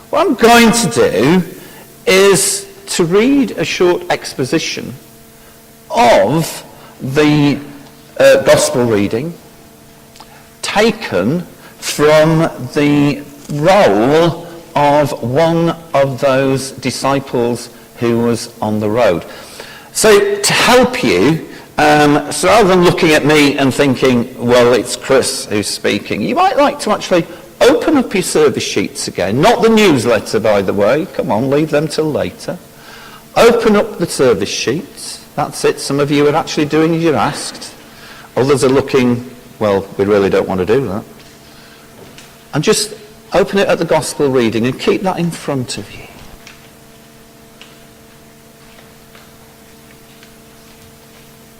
What I'm going to do is to read a short exposition of the gospel reading taken from the role of one of those disciples who was on the road. So to help you, so rather than looking at me and thinking, well, it's Chris who's speaking, you might like to actually open up your service sheets again. Not the newsletter, by the way. Come on, leave them till later. Open up the service sheets. That's it. Some of you are actually doing as you're asked. Others are looking, well, we really don't want to do that. And just open it at the gospel reading and keep that in front of you.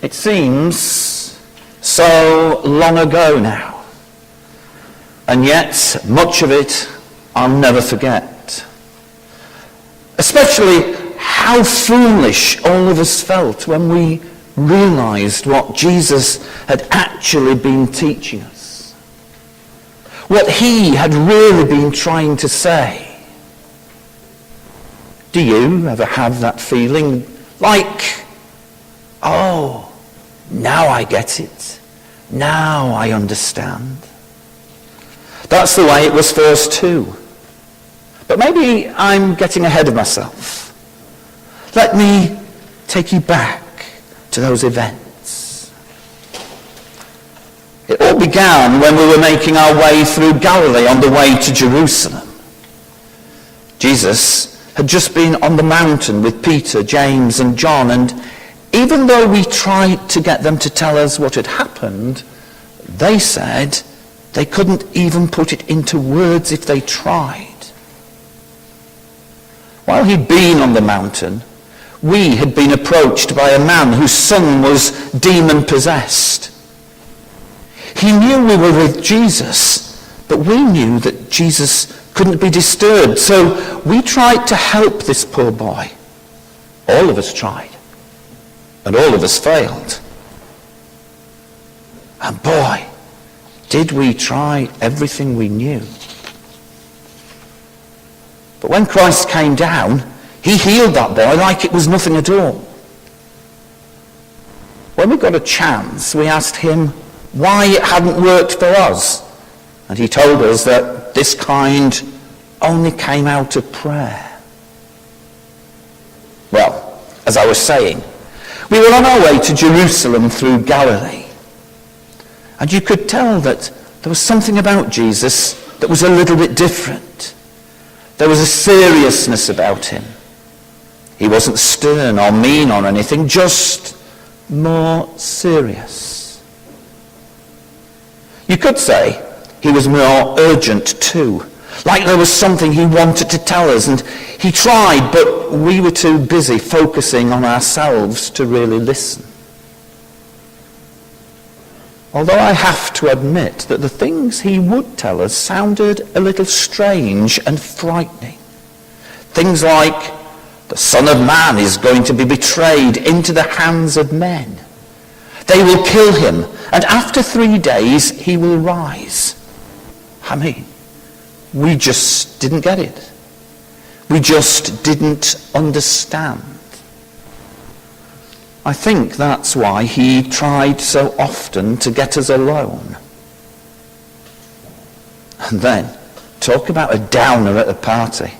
It seems so long ago now, and yet much of it I'll never forget. Especially how foolish all of us felt when we realized what Jesus had actually been teaching us. What he had really been trying to say. Do you ever have that feeling like, oh, now I get it. Now I understand. That's the way it was for us too. But maybe I'm getting ahead of myself. Let me take you back to those events. It all began when we were making our way through Galilee on the way to Jerusalem. Jesus had just been on the mountain with Peter, James, and John, and even though we tried to get them to tell us what had happened, they said they couldn't even put it into words if they tried. While he'd been on the mountain, we had been approached by a man whose son was demon-possessed. He knew we were with Jesus, but we knew that Jesus couldn't be disturbed, so we tried to help this poor boy. All of us tried. And all of us failed. And boy, did we try everything we knew. But when Christ came down, he healed that boy like it was nothing at all. When we got a chance, we asked him why it hadn't worked for us. And he told us that this kind only came out of prayer. Well, as I was saying, we were on our way to Jerusalem through Galilee. And you could tell that there was something about Jesus that was a little bit different. There was a seriousness about him. He wasn't stern or mean or anything, just more serious. You could say he was more urgent too. Like there was something he wanted to tell us, and he tried, but we were too busy focusing on ourselves to really listen. Although I have to admit that the things he would tell us sounded a little strange and frightening. Things like, the Son of Man is going to be betrayed into the hands of men. They will kill him, and after 3 days he will rise. I mean, we just didn't get it. We just didn't understand. I think that's why he tried so often to get us alone. And then, talk about a downer at a party.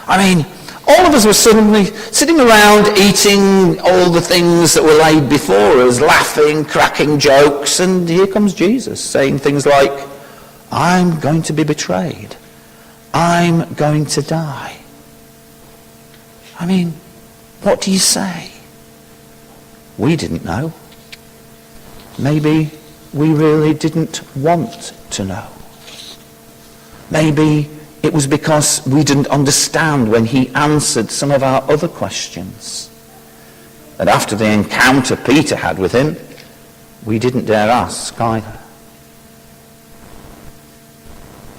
I mean, all of us were suddenly sitting around eating all the things that were laid before us, laughing, cracking jokes, and here comes Jesus saying things like, I'm going to be betrayed. I'm going to die. I mean, what do you say? We didn't know. Maybe we really didn't want to know. Maybe it was because we didn't understand when he answered some of our other questions. And after the encounter Peter had with him, we didn't dare ask either.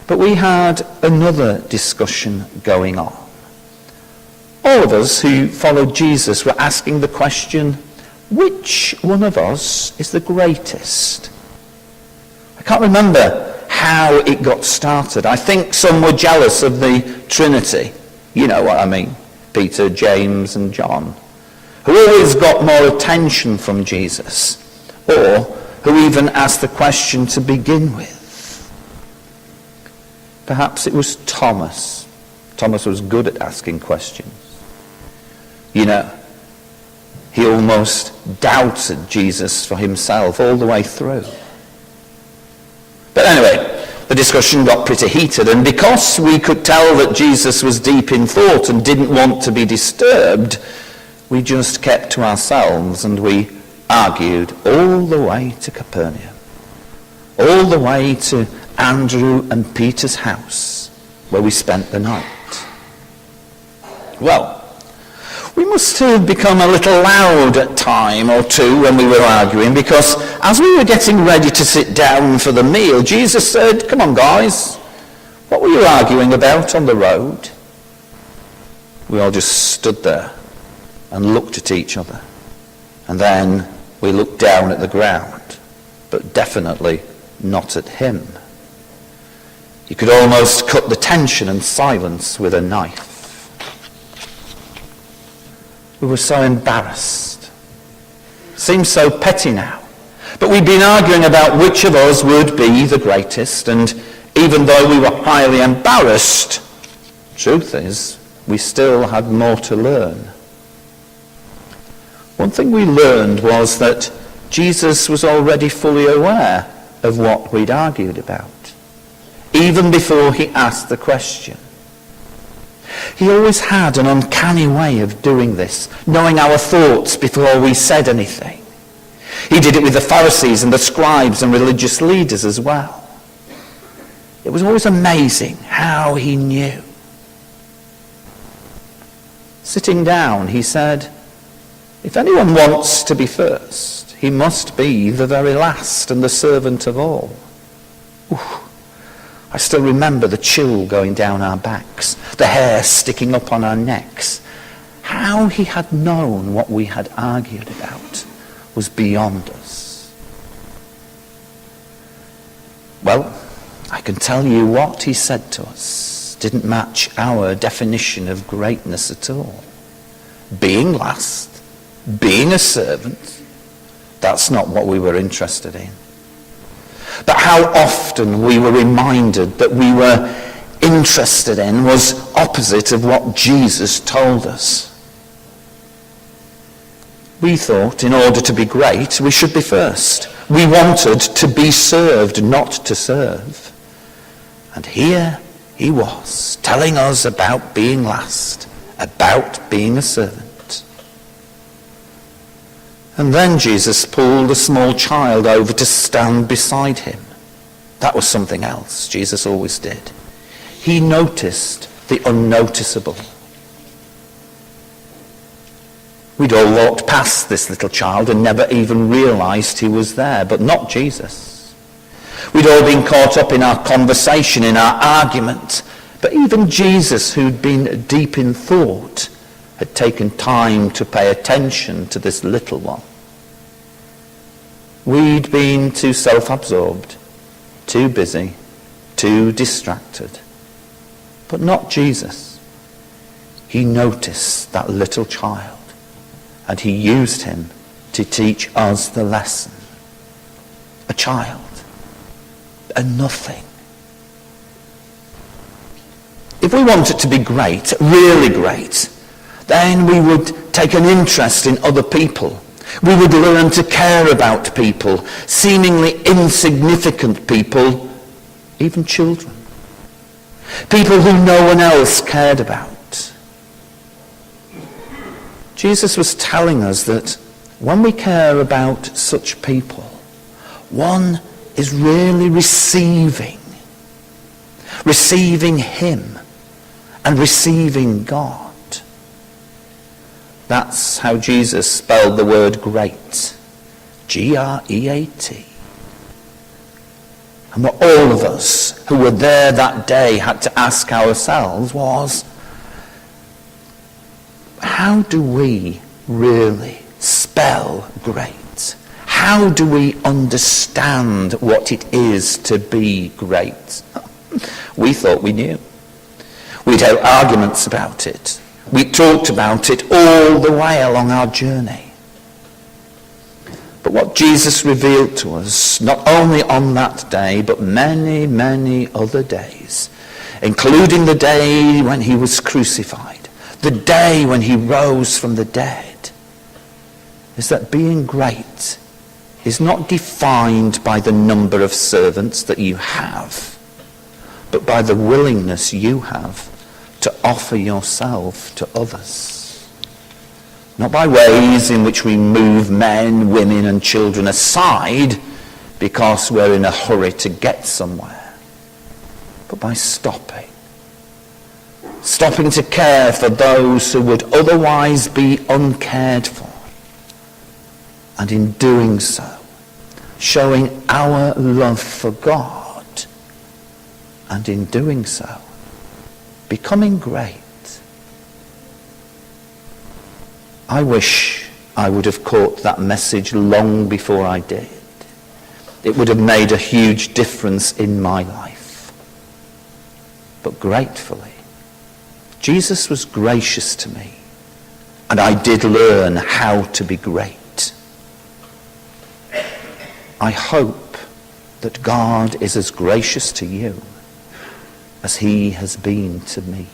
But we had another discussion going on. All of us who followed Jesus were asking the question, which one of us is the greatest? I can't remember how it got started. I think some were jealous of the Trinity. You know what I mean. Peter, James and John, who always got more attention from Jesus, or who even asked the question to begin with. Perhaps it was Thomas. Thomas was good at asking questions. You know, he almost doubted Jesus for himself all the way through. But anyway, the discussion got pretty heated, and because we could tell that Jesus was deep in thought and didn't want to be disturbed, we just kept to ourselves and we argued all the way to Capernaum, all the way to Andrew and Peter's house, where we spent the night. Well, we must have become a little loud at time or two when we were arguing, because as we were getting ready to sit down for the meal, Jesus said, "Come on, guys, what were you arguing about on the road?" We all just stood there and looked at each other. And then we looked down at the ground, but definitely not at him. You could almost cut the tension and silence with a knife. We were so embarrassed. Seems so petty now. But we'd been arguing about which of us would be the greatest, and even though we were highly embarrassed, truth is, we still had more to learn. One thing we learned was that Jesus was already fully aware of what we'd argued about, even before he asked the question. He always had an uncanny way of doing this, knowing our thoughts before we said anything. He did it with the Pharisees and the scribes and religious leaders as well. It was always amazing how he knew. Sitting down, he said, "If anyone wants to be first, he must be the very last and the servant of all." Oof. I still remember the chill going down our backs, the hair sticking up on our necks. How he had known what we had argued about was beyond us. Well, I can tell you what he said to us didn't match our definition of greatness at all. Being last, being a servant, that's not what we were interested in. But how often we were reminded that we were interested in was opposite of what Jesus told us. We thought in order to be great, we should be first. We wanted to be served, not to serve. And here he was, telling us about being last, about being a servant. And then Jesus pulled a small child over to stand beside him. That was something else Jesus always did. He noticed the unnoticeable. We'd all walked past this little child and never even realized he was there, but not Jesus. We'd all been caught up in our conversation, in our argument, but even Jesus, who'd been deep in thought, had taken time to pay attention to this little one. We'd been too self-absorbed, too busy, too distracted. But not Jesus. He noticed that little child, and he used him to teach us the lesson. A child, a nothing. If we wanted to be great, really great, then we would take an interest in other people. We would learn to care about people, seemingly insignificant people, even children. People who no one else cared about. Jesus was telling us that when we care about such people, one is really receiving him and receiving God. That's how Jesus spelled the word great. G-R-E-A-T. And what all of us who were there that day had to ask ourselves was, how do we really spell great? How do we understand what it is to be great? We thought we knew. We We'd had arguments about it. We talked about it all the way along our journey. But what Jesus revealed to us, not only on that day, but many, many other days, including the day when he was crucified, the day when he rose from the dead, is that being great is not defined by the number of servants that you have, but by the willingness you have to offer yourself to others. Not by ways in which we move men, women and children aside because we're in a hurry to get somewhere, but by stopping to care for those who would otherwise be uncared for, and in doing so, showing our love for God, and in doing so, becoming great. I wish I would have caught that message long before I did. It would have made a huge difference in my life. But gratefully, Jesus was gracious to me, and I did learn how to be great. I hope that God is as gracious to you as he has been to me.